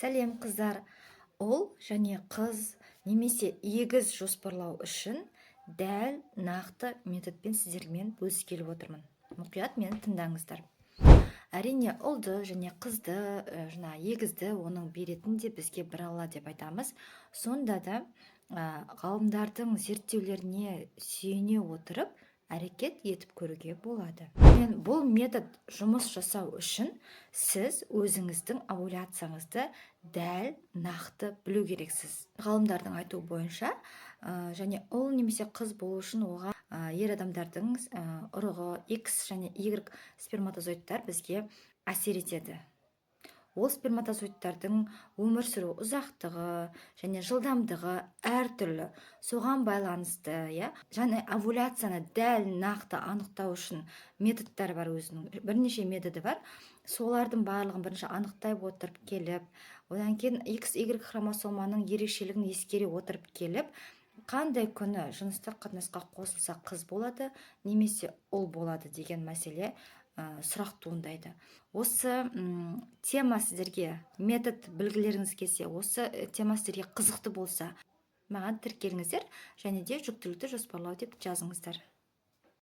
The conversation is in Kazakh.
Сәлем қыздар. Ол және қыз немесе егіз жоспарлау үшін дәл нақты методпен сіздермен бөліскелі отырмын. Мұқият мені тыңдаңыздар. Әрине ұлды және қызды, егізді оның беретін де бізге бір Алла деп айтамыз. Сонда да ғалымдардың зерттеулеріне сүйене отырып әрекет етіп көруге болады. Бұл метод жұмыс жасау үшін сіз өзіңіздің овуляцияңызды дәл нақты білу керексіз. Ғалымдардың айтуы бойынша, және ұл немесе қыз болу үшін оған ер адамдардың ұрығы X және Y сперматозоидтар бізге әсер етеді. Ол сперматозоидтардың өмір сүру ұзақтығы және жылдамдығы әртүрлі. Соған байланысты, және овуляцияны дәл нақты анықтау үшін методтар бар, өзінің бірнеше методы бар. Солардың барлығын бірінші анықтай отырып келіп, одан кейін XY хромосоманың ерекшелігін ескере отырып келіп, қандай күні жыныстық қатынасқа қосылса қыз болады, немесе ұл болады деген мәселе сұрақ туындайды. Осы тема сіздерге, метод білгілеріңіз келсе, осы тема сіздерге қызықты болса, маған тіркеліңіздер және де жүктілікті жоспарлау деп жазыңыздар.